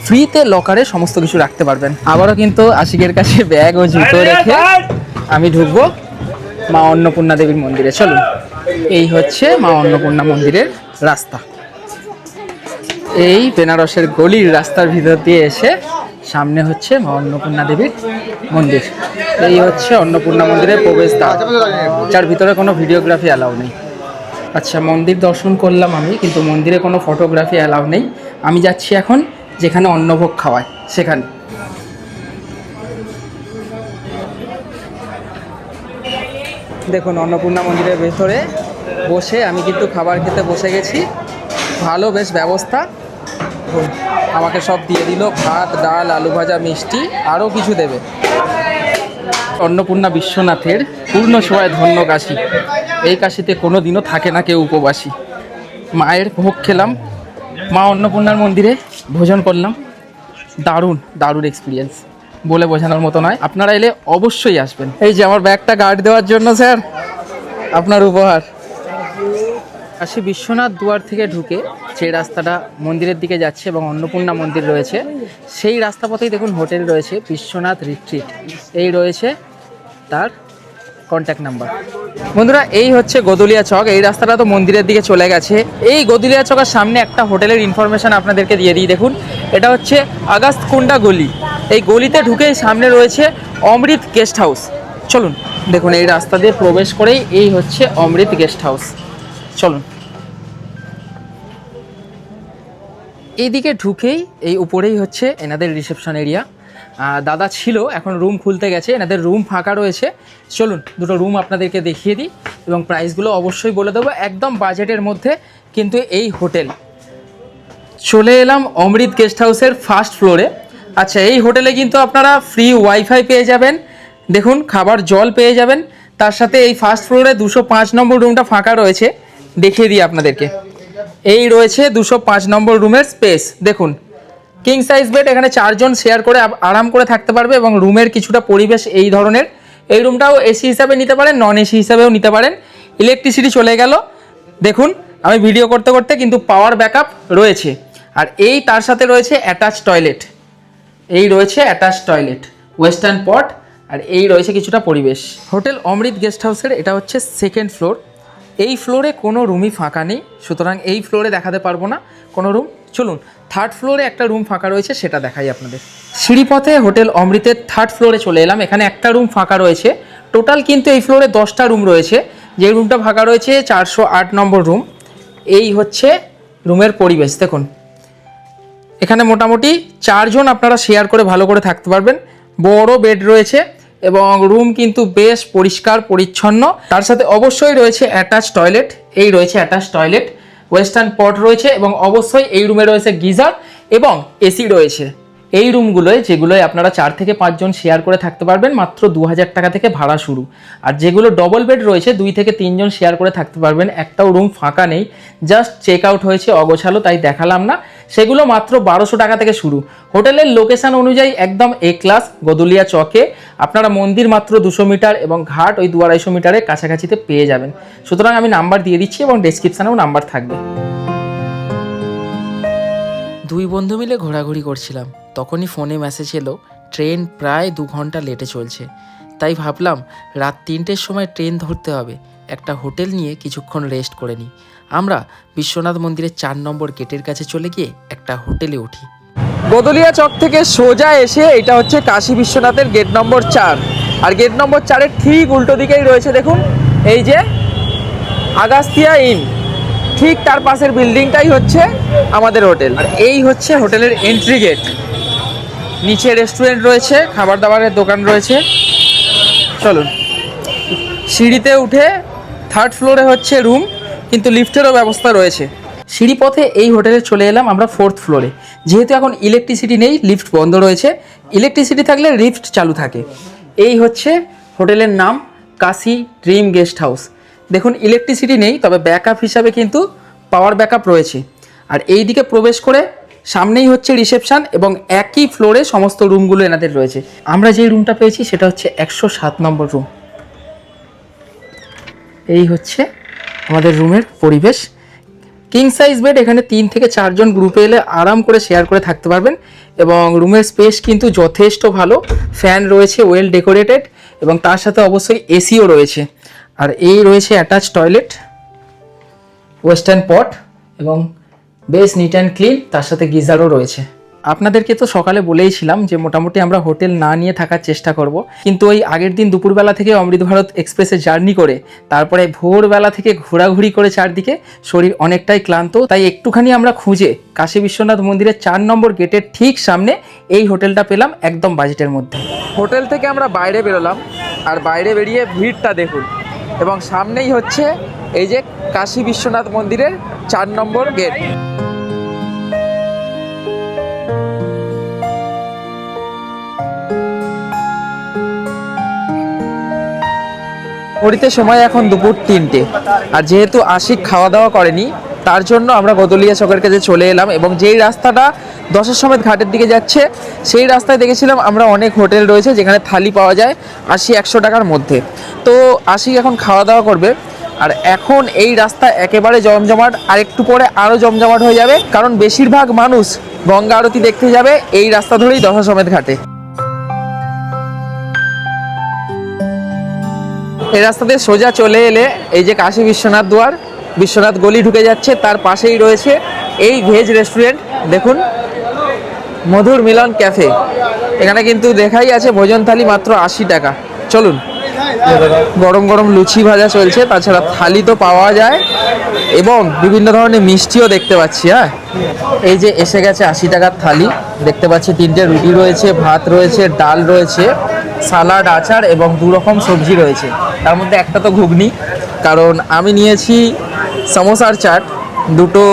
[SPEAKER 1] ফ্রিতে লকারে সমস্ত কিছু রাখতে পারবেন। আবারও কিন্তু আশিকের কাছে ব্যাগ ও জুতো রেখে আমি ঢুকবো মা অন্নপূর্ণা দেবীর মন্দিরে। চলুন, এই হচ্ছে মা অন্নপূর্ণা মন্দিরের রাস্তা। এই বেনারসের গলির রাস্তার ভিতর দিয়ে এসে সামনে হচ্ছে মা অন্নপূর্ণা দেবীর মন্দির। এই হচ্ছে অন্নপূর্ণা মন্দিরের প্রবেশদ্বার, যার ভিতরে কোনো ভিডিওগ্রাফি অ্যালাউ নেই। আচ্ছা, মন্দির দর্শন করলাম আমি, কিন্তু মন্দিরে কোনো ফটোগ্রাফি অ্যালাউ নেই। আমি যাচ্ছি এখন যেখানে অন্নভোগ খাওয়ায় সেখানে। দেখুন অন্নপূর্ণা মন্দিরের ভেতরে বসে আমি কিন্তু খাবার খেতে বসে গেছি। ভালো বেশ ব্যবস্থা, আমাকে সব দিয়ে দিল, ভাত, ডাল, আলু ভাজা, মিষ্টি, আরও কিছু দেবে। অন্নপূর্ণা বিশ্বনাথের পূর্ণ সবাই ধন্য কাশী, এই কাশীতে কোনো দিনও থাকে না কেউ উপবাসী। মায়ের ভোগ খেলাম, মা অন্নপূর্ণার মন্দিরে ভোজন করলাম। দারুণ দারুণ এক্সপিরিয়েন্স, বলে বোঝানোর মতো নয়। আপনারা এলে অবশ্যই আসবেন। এই যে আমার ব্যাগটা গার্ড দেওয়ার জন্য স্যার, আপনার উপহার। কাশী বিশ্বনাথ দুয়ার থেকে ঢুকে যে রাস্তাটা মন্দিরের দিকে যাচ্ছে এবং অন্নপূর্ণা মন্দির রয়েছে, সেই রাস্তা পথেই দেখুন হোটেল রয়েছে বিশ্বনাথ রিট্রিট, এই রয়েছে তার কন্ট্যাক্ট নাম্বার। বন্ধুরা, এই হচ্ছে গদুলিয়া চক। এই রাস্তাটা তো মন্দিরের দিকে চলে গেছে। এই গদুলিয়া চকের সামনে একটা হোটেলের ইনফরমেশন আপনাদেরকে দিয়ে দিই। দেখুন, এটা হচ্ছে আগস্ত কুন্ডা গলি। এই গলিতে ঢুকেই সামনে রয়েছে অমৃত গেস্ট হাউস। চলুন দেখুন, এই রাস্তা দিয়ে প্রবেশ করেই এই হচ্ছে অমৃত গেস্ট হাউস। চলুন, এইদিকে ঢুকেই এই উপরেই হচ্ছে এনাদের রিসেপশন এরিয়া। দাদা ছিল, এখন রুম খুলতে গেছে, এনাদের রুম ফাঁকা রয়েছে। চলুন দুটো রুম আপনাদেরকে দেখিয়ে দিই এবং প্রাইসগুলো অবশ্যই বলে দেবো, একদম বাজেটের মধ্যে কিন্তু এই হোটেল। চলে এলাম অমৃত গেস্ট হাউসের ফার্স্ট ফ্লোরে। আচ্ছা, এই হোটেলে কিন্তু আপনারা ফ্রি ওয়াইফাই পেয়ে যাবেন, দেখুন খাবার জল পেয়ে যাবেন। তার সাথে এই ফার্স্ট ফ্লোরে 205 নম্বর রুমটা ফাঁকা রয়েছে, দেখিয়ে দিই আপনাদেরকে। এই রয়েছে 205 নম্বর রুমের স্পেস। দেখুন, কিং সাইজ বেড, এখানে 4 জন শেয়ার করে আরাম করে থাকতে পারবে এবং রুমের কিছুটা পরিবেশ এই ধরনের। এই রুমটাও এসি হিসাবে নিতে পারেন, নন এসি হিসাবেও নিতে পারেন। ইলেকট্রিসিটি চলে গেল, দেখুন আমি ভিডিও করতে করতে, কিন্তু পাওয়ার ব্যাকআপ রয়েছে। আর এই তার সাথে রয়েছে অ্যাটাচ টয়লেট, এই রয়েছে অ্যাটাচ টয়লেট, ওয়েস্টার্ন পট, আর এই রয়েছে কিছুটা পরিবেশ। হোটেল অমৃত গেস্ট হাউসের এটা হচ্ছে সেকেন্ড ফ্লোর। এই ফ্লোরে কোনো রুমই ফাঁকা নেই, সুতরাং এই ফ্লোরে দেখাতে পারবো না কোনো রুম। চলুন থার্ড ফ্লোরে একটা রুম ফাঁকা রয়েছে, সেটা দেখাই আপনাদের। সিঁড়িপথে হোটেল অমৃতের থার্ড ফ্লোরে চলে এলাম। এখানে একটা রুম ফাঁকা রয়েছে, টোটাল কিন্তু এই ফ্লোরে 10টা রুম রয়েছে। যে রুমটা ফাঁকা রয়েছে 408 নম্বর রুম। এই হচ্ছে রুমের পরিবেশ, দেখুন এখানে মোটামুটি 4 জন আপনারা শেয়ার করে ভালো করে থাকতে পারবেন। বড় বেড রয়েছে এবং রুম কিন্তু বেশ পরিষ্কার পরিচ্ছন্ন। তার সাথে অবশ্যই রয়েছে অ্যাটাচ টয়লেট, এই রয়েছে অ্যাটাচ টয়লেট, ওয়েস্টার্ন পট রয়েছে এবং অবশ্যই এই রুমে রয়েছে গিজার এবং এসি রয়েছে। এই রুমগুলোয় যেগুলোয় আপনারা 4 থেকে 5 জন শেয়ার করে থাকতে পারবেন, মাত্র 2000 টাকা থেকে ভাড়া শুরু। আর যেগুলো ডবল বেড রয়েছে 2 থেকে 3 জন শেয়ার করে থাকতে পারবেন, একটাও রুম ফাঁকা নেই, জাস্ট চেক আউট হয়েছে অগোছালো তাই দেখালাম না, সেগুলো মাত্র 1200 টাকা থেকে শুরু। হোটেলের লোকেশন অনুযায়ী একদম এ ক্লাস, গদুলিয়া চকে। আপনারা মন্দির মাত্র 200 মিটার এবং ঘাট ওই 200-250 মিটারের কাছাকাছিতে পেয়ে যাবেন। সুতরাং আমি নাম্বার দিয়ে দিচ্ছি এবং ডেসক্রিপশানেও নাম্বার থাকবে। দুই বন্ধু মিলে ঘোরাঘুরি করছিলাম, তখনই ফোনে মেসেজ এলো ট্রেন প্রায় 2 ঘন্টা লেটে চলছে। তাই ভাবলাম রাত 3টের সময় ট্রেন ধরতে হবে, একটা হোটেল নিয়ে কিছুক্ষণ রেস্ট করে নিই। আমরা বিশ্বনাথ মন্দিরের 4 নম্বর গেটের কাছে চলে গিয়ে একটা হোটেলে উঠি। গদুলিয়া চক থেকে সোজা এসে এটা হচ্ছে কাশী বিশ্বনাথের গেট নম্বর 4। আর গেট নম্বর 4-এর ঠিক উল্টো দিকেই রয়েছে দেখুন এই যে আগাস্তিয়া ইন, ঠিক তার পাশের বিল্ডিংটাই হচ্ছে আমাদের হোটেল। আর এই হচ্ছে হোটেলের এন্ট্রি গেট। নিচে রেস্টুরেন্ট রয়েছে, খাবার দাবারের দোকান রয়েছে। চলুন সিঁড়িতে উঠে থার্ড ফ্লোরে হচ্ছে রুম, কিন্তু লিফটেরও ব্যবস্থা রয়েছে। সিঁড়িপথে এই হোটেলে চলে এলাম আমরা 4th ফ্লোরে। যেহেতু এখন ইলেকট্রিসিটি নেই, লিফট বন্ধ রয়েছে, ইলেকট্রিসিটি থাকলে লিফট চালু থাকে। এই হচ্ছে হোটেলের নাম, কাশী ড্রিম গেস্ট হাউস। দেখুন ইলেকট্রিসিটি নেই, তবে ব্যাকআপ হিসাবে কিন্তু পাওয়ার ব্যাকআপ রয়েছে। আর এই দিকে প্রবেশ করে সামনেই হচ্ছে রিসেপশন এবং একই ফ্লোরে সমস্ত রুমগুলো এনাদের রয়েছে। আমরা যে রুমটা পেয়েছি সেটা হচ্ছে 107 নম্বর রুম। এই হচ্ছে আমাদের রুমের পরিবেশ। কিং সাইজ বেড, এখানে 3 থেকে 4 জন গ্রুপে এলে আরাম করে শেয়ার করে থাকতে পারবেন এবং রুমের স্পেস কিন্তু যথেষ্ট ভালো। ফ্যান রয়েছে, ওয়েল ডেকোরেটেড, এবং তার সাথে অবশ্যই এসিও রয়েছে। আর এই রয়েছে অ্যাটাচ টয়লেট, ওয়েস্টার্ন পট এবং বেশ নিট অ্যান্ড ক্লিন, তার সাথে গিজারও রয়েছে। আপনাদেরকে তো সকালে বলেইছিলাম যে মোটামুটি আমরা হোটেল না নিয়ে থাকার চেষ্টা করব, কিন্তু ওই আগের দিন দুপুরবেলা থেকে অমৃত ভারত এক্সপ্রেসে জার্নি করে তারপরে ভোরবেলা থেকে ঘোরাঘুরি করে চারদিকে শরীর অনেকটাই ক্লান্ত, তাই একটুখানি আমরা খুঁজে কাশী বিশ্বনাথ মন্দিরের 4 নম্বর গেটের ঠিক সামনে এই হোটেলটা পেলাম একদম বাজেটের মধ্যে। হোটেল থেকে আমরা বাইরে বেরোলাম, আর বাইরে বেরিয়ে ভিড়টা দেখুন, এবং সামনেই হচ্ছে এই যে কাশী বিশ্বনাথ মন্দিরের 4 নম্বর গেট। ঘড়িতে সময় এখন দুপুর 3টে, আর যেহেতু আশিক খাওয়া দাওয়া করেনি তার জন্য আমরা গদলিয়া চকের কাছে চলে এলাম, এবং যেই রাস্তাটা দশাশ্বমেধ ঘাটের দিকে যাচ্ছে সেই রাস্তায় দেখেছিলাম আমরা অনেক হোটেল রয়েছে যেখানে থালি পাওয়া যায় 80-100 টাকার মধ্যে। তো আশিক এখন খাওয়া দাওয়া করবে, আর এখন এই রাস্তা একেবারে জমজমাট, আর একটু পরে আরও জমজমাট হয়ে যাবে, কারণ বেশিরভাগ মানুষ গঙ্গা আরতি দেখতে যাবে এই রাস্তা ধরেই দশাশ্বমেধ ঘাটে। এই রাস্তাতে সোজা চলে এলে এই যে কাশী বিশ্বনাথ দুয়ার, বিশ্বনাথ গলি ঢুকে যাচ্ছে, তার পাশেই রয়েছে এই ভেজ রেস্টুরেন্ট, দেখুন মধুর মিলন ক্যাফে। এখানে কিন্তু দেখাই আছে ভোজন থালি মাত্র 80 টাকা। চলুন, গরম গরম লুচি ভাজা চলছে, তাছাড়া থালি তো পাওয়া যায় এবং বিভিন্ন ধরনের মিষ্টিও দেখতে পাচ্ছি। হ্যাঁ, এই যে এসে গেছে 80 টাকার থালি, দেখতে পাচ্ছি 3টে রুটি রয়েছে, ভাত রয়েছে, ডাল রয়েছে, সালাড, আচার এবং 2 রকম সবজি রয়েছে, তার মধ্যে একটা তো ঘুগনি, কারণ আমি নিয়েছি সমোসার চাট, 2টো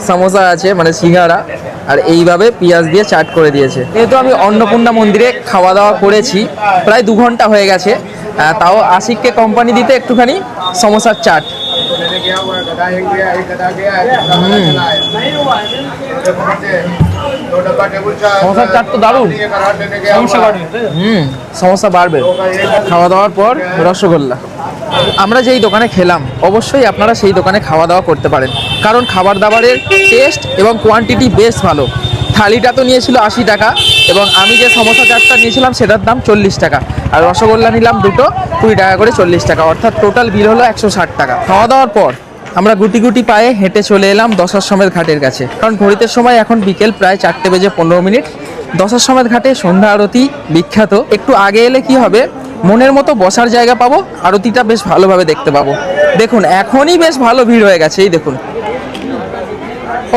[SPEAKER 1] সমোসা আছে মানে সিঙ্গারা, আর এইভাবে পেঁয়াজ দিয়ে চাট করে দিয়েছে। যেহেতু আমি অন্নপূর্ণা মন্দিরে খাওয়া দাওয়া করেছি, প্রায় 2 ঘন্টা হয়ে গেছে, তাও আশিককে কোম্পানি দিতে একটুখানি সমোসার চাট। সমোসার চাট তো দারুণ, সমোসা বাড়বে। খাওয়া দাওয়ার পর রসগোল্লা। আমরা যেই দোকানে খেলাম অবশ্যই আপনারা সেই দোকানে খাওয়া দাওয়া করতে পারেন, কারণ খাবার দাবারের টেস্ট এবং কোয়ান্টিটি বেশ ভালো। থালিটা তো নিয়েছিল 80 টাকা, এবং আমি যে সমোসা চাটটা নিয়েছিলাম সেটার দাম 40 টাকা, আর রসগোল্লা নিলাম 2টো 20 টাকা করে, 40 টাকা, অর্থাৎ টোটাল বিল হলো 160 টাকা। খাওয়া দাওয়ার পর আমরা গুটি গুটি পায়ে হেঁটে চলে এলাম দশাশ্বমেধ ঘাটের কাছে, কারণ ঘড়িতে সময় এখন বিকেল প্রায় 4:15। দশাশ্বমেধ ঘাটে সন্ধ্যা আরতি বিখ্যাত, একটু আগে এলে কি হবে, মনের মতো বসার জায়গা পাবো, আরতিটা বেশ ভালোভাবে দেখতে পাবো। দেখুন এখনই বেশ ভালো ভিড় হয়ে গেছে, এই দেখুন।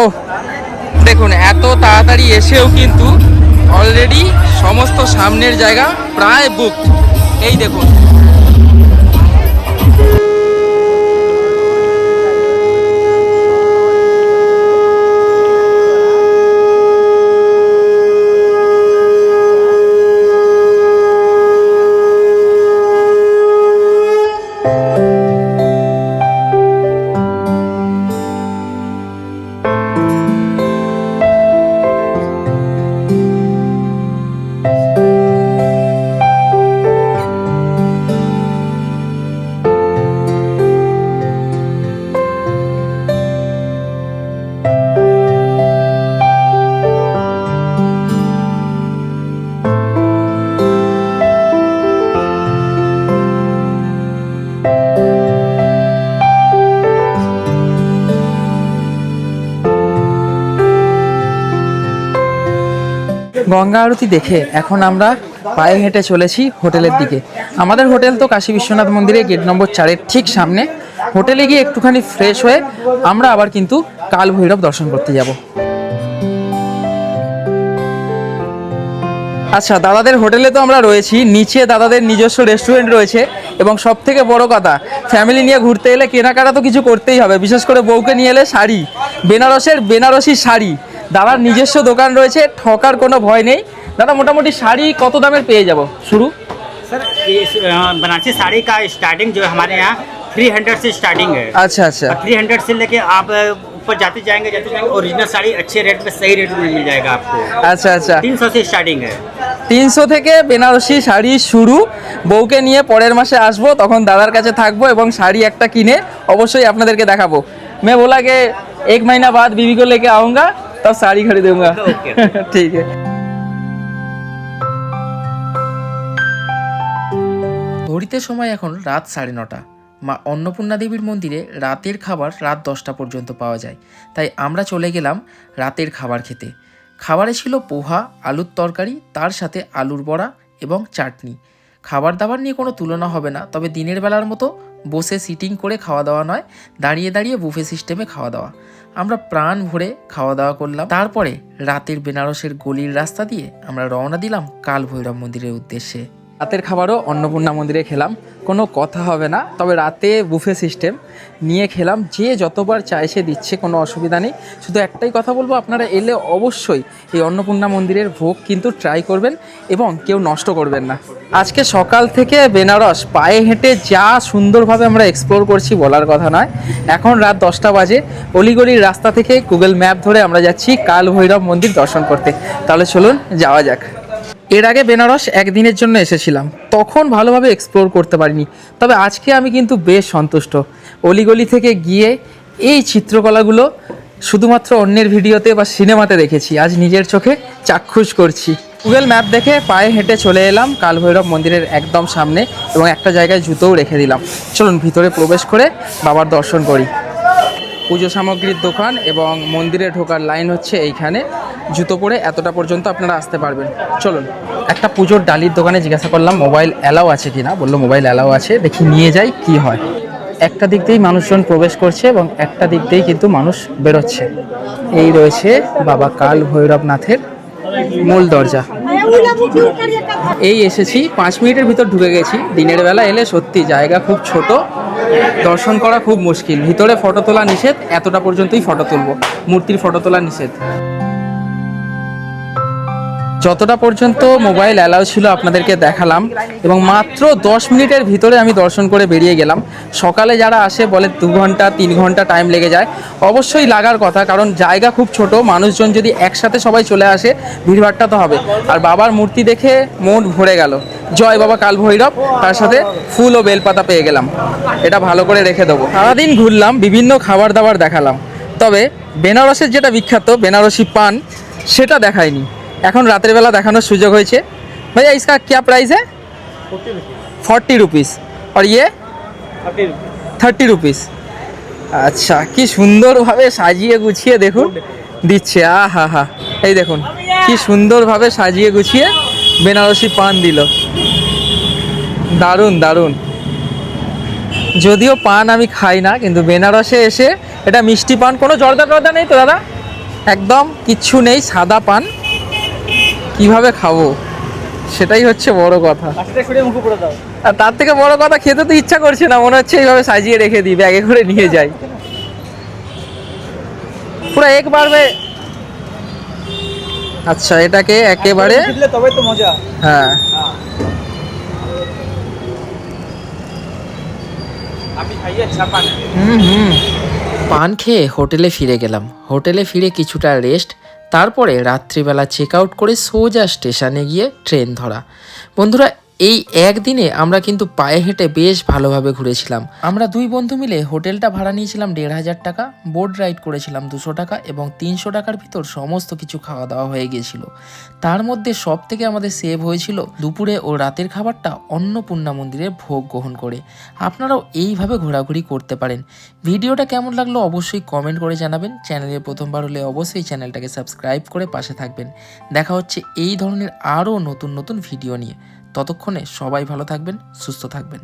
[SPEAKER 1] ও দেখুন, এত তাড়াতাড়ি এসেও কিন্তু অলরেডি সমস্ত সামনের জায়গা প্রায় বুক। এই দেখুন, গঙ্গা আরতি দেখে এখন আমরা পায়ে হেঁটে চলেছি হোটেলের দিকে। আমাদের হোটেল তো কাশী বিশ্বনাথ মন্দিরে গেট নম্বর 4-এর ঠিক সামনে। হোটেলে গিয়ে একটুখানি ফ্রেশ হয়ে আমরা আবার কিন্তু কাল ভৈরব দর্শন করতে যাব। আচ্ছা, দাদাদের হোটেলে তো আমরা রয়েছি, নিচে দাদাদের নিজস্ব রেস্টুরেন্ট রয়েছে, এবং সব থেকে বড় কথা, ফ্যামিলি নিয়ে ঘুরতে এলে কেনাকাটা তো কিছু করতেই হবে, বিশেষ করে বউকে নিয়ে এলে শাড়ি, বেনারসি শাড়ি। দাদার নিজস্ব দোকান রয়েছে, ঠকার কোনো ভয় নেই। দাদা মোটামুটি শাড়ি কত দামের পেয়ে যাব শুরু?
[SPEAKER 3] सर ये बनारसी साड़ी का स्टार्टिंग जो है हमारे यहाँ 300 से स्टार्टिंग है।
[SPEAKER 1] अच्छा अच्छा,
[SPEAKER 3] 300 से लेके आप ऊपर जाते जाएंगे ओरिजिनल साड़ी अच्छे रेट में सही रेट में मिल जाएगा आपको।
[SPEAKER 1] আচ্ছা আচ্ছা,
[SPEAKER 3] 300 से स्टार्टिंग है।
[SPEAKER 1] 300 থেকে বেনারসি শাড়ি শুরু। বউকে নিয়ে পরের মাসে আসবো, তখন দাদার কাছে থাকবো এবং শাড়ি একটা কিনে অবশ্যই আপনাদেরকে দেখাবো। मैं बोला कि 1 महीना बाद बीवी को लेके आऊँगा, तब साड़ी खरीदूंगा। ठीक है। ঘড়িতে সময় এখন রাত 9:30। মা অন্নপূর্ণা দেবীর মন্দিরে রাতের খাবার রাত 10টা পর্যন্ত পাওয়া যায়, তাই আমরা চলে গেলাম রাতের খাবার খেতে। খাবারে ছিল পোহা, আলুর তরকারি, তার সাথে আলুর বড়া এবং চাটনি। খাবার দাবার নিয়ে কোনো তুলনা হবে না, তবে দিনের বেলার মতো বসে সিটিং করে খাওয়া দাওয়া নয়, দাঁড়িয়ে দাঁড়িয়ে বুফে সিস্টেমে খাওয়া দাওয়া। আমরা প্রাণ ভরে খাওয়া দাওয়া করলাম। তারপরে রাতের বেনারসের গলির রাস্তা দিয়ে আমরা রওনা দিলাম কাল ভৈরব মন্দিরের উদ্দেশ্যে। রাতের খাবারও অন্নপূর্ণা মন্দিরে খেলাম, কোনো কথা হবে না, তবে রাতে বুফে সিস্টেম নিয়ে খেলাম, যে যতবার চায় সে দিচ্ছে, কোনো অসুবিধা নেই। শুধু একটাই কথা বলবো, আপনারা এলে অবশ্যই এই অন্নপূর্ণা মন্দিরের ভোগ কিন্তু ট্রাই করবেন এবং কেউ নষ্ট করবেন না। আজকে সকাল থেকে বেনারস পায়ে হেঁটে যা সুন্দরভাবে আমরা এক্সপ্লোর করছি বলার কথা নয়। এখন রাত 10টা বাজে, অলিগলির রাস্তা থেকে গুগল ম্যাপ ধরে আমরা যাচ্ছি কাল ভৈরব মন্দির দর্শন করতে। তাহলে চলুন যাওয়া যাক। এর আগে বেনারস একদিনের জন্য এসেছিলাম, তখন ভালোভাবে এক্সপ্লোর করতে পারিনি, তবে আজকে আমি কিন্তু বেশ সন্তুষ্ট। অলিগলি থেকে গিয়ে এই চিত্রকলাগুলো শুধুমাত্র অন্যের ভিডিওতে বা সিনেমাতে দেখেছি, আজ নিজের চোখে চাক্ষুষ করছি। গুগল ম্যাপ দেখে পায়ে হেঁটে চলে এলাম কাল ভৈরব মন্দিরের একদম সামনে এবং একটা জায়গায় জুতোও রেখে দিলাম। চলুন ভিতরে প্রবেশ করে বাবার দর্শন করি। পুজো সামগ্রীর দোকান এবং মন্দিরে ঢোকার লাইন হচ্ছে এইখানে। জুতো পরে এতটা পর্যন্ত আপনারা আসতে পারবেন। চলুন, একটা পুজোর ডালির দোকানে জিজ্ঞাসা করলাম মোবাইল অ্যালাউ আছে কি না, বললো মোবাইল অ্যালাউ আছে, দেখি নিয়ে যাই কি হয়। একটা দিক দিয়েই মানুষজন প্রবেশ করছে এবং একটা দিক দিয়েই কিন্তু মানুষ বেরোচ্ছে। এই রয়েছে বাবা কাল ভৈরবনাথের মূল দরজা। এই এসেছি, 5 মিনিটের ভিতর ঢুকে গেছি। দিনের বেলা এলে সত্যি জায়গা খুব ছোট, দর্শন করা খুব মুশকিল। ভিতরে ফটো তোলা নিষেধ, এতটা পর্যন্তই ফটো তুলবো, মূর্তির ফটো তোলা নিষেধ। যতটা পর্যন্ত মোবাইল অ্যালাউ ছিল আপনাদেরকে দেখালাম এবং মাত্র 10 মিনিটের ভিতরে আমি দর্শন করে বেরিয়ে গেলাম। সকালে যারা আসে বলে 2 ঘন্টা 3 ঘন্টা টাইম লেগে যায়, অবশ্যই লাগার কথা, কারণ জায়গা খুব ছোট। মানুষজন যদি একসাথে সবাই চলে আসে ভিড়ভাড়টা তো হবে। আর বাবার মূর্তি দেখে মন ভরে গেল, জয় বাবা কাল ভৈরব, তার সাথে ফুল ও বেলপাতা পেয়ে গেলাম, এটা ভালো করে রেখে দেবো। সারাদিন ঘুরলাম, বিভিন্ন খাবার দাবার দেখালাম, তবে বেনারসের যেটা বিখ্যাত বেনারসি পান সেটা দেখায়নি। এখন রাতের বেলা দেখানোর সুযোগ হয়েছে। भैया इसका क्या प्राइस है? 40 रुपीस। और ये 30 रुपीस। আচ্ছা, কি সুন্দরভাবে সাজিয়ে গুছিয়ে দেখুন দিচ্ছে। হা হা, এই দেখুন কি সুন্দরভাবে সাজিয়ে গুছিয়ে বেনারসি পান দিল, দারুণ দারুণ। যদিও পান আমি খাই না, কিন্তু বেনারসে এসে এটা মিষ্টি পান, কোনো জর্দা টর্দা নেই তো দাদা, একদম কিচ্ছু নেই, সাদা পান। কিভাবে খাবো সেটাই হচ্ছে বড় কথা। আর তার থেকে বড় কথা, খেতে তো ইচ্ছা করছে না, মনে হচ্ছে এইভাবে সাজিয়ে রেখে দিই, ব্যাগে করে নিয়ে যাই। পুরো একবার আচ্ছা, এটাকে একেবারে
[SPEAKER 2] তবে তো মজা।
[SPEAKER 1] হ্যাঁ, পান খেয়ে হোটেলে ফিরে গেলাম। হোটেলে ফিরে কিছুটা রেস্ট, তারপরে রাত্রিবেলা চেক আউট করে সোজা স্টেশনে গিয়ে ট্রেন ধরা। বন্ধুরা, এই একদিনে আমরা কিন্তু পায়ে হেঁটে বেশ ভালোভাবে ঘুরেছিলাম। আমরা 2 বন্ধু মিলে হোটেলটা ভাড়া নিয়েছিলাম 1500 টাকা, বোট রাইড করেছিলাম 200 টাকা এবং 300 টাকার ভিতর সমস্ত কিছু খাওয়া দাওয়া হয়ে গিয়েছিল। তার মধ্যে সব থেকে আমাদের সেভ হয়েছিল দুপুরে ও রাতের খাবারটা অন্নপূর্ণা মন্দিরে ভোগ গ্রহণ করে। আপনারাও এইভাবে ঘোরাঘুরি করতে পারেন। ভিডিওটা কেমন লাগলো অবশ্যই কমেন্ট করে জানাবেন। চ্যানেলে প্রথমবার হলে অবশ্যই চ্যানেলটাকে সাবস্ক্রাইব করে পাশে থাকবেন। দেখা হচ্ছে এই ধরনের আরও নতুন নতুন ভিডিও নিয়ে। ততক্ষণে সবাই ভালো থাকবেন, সুস্থ থাকবেন।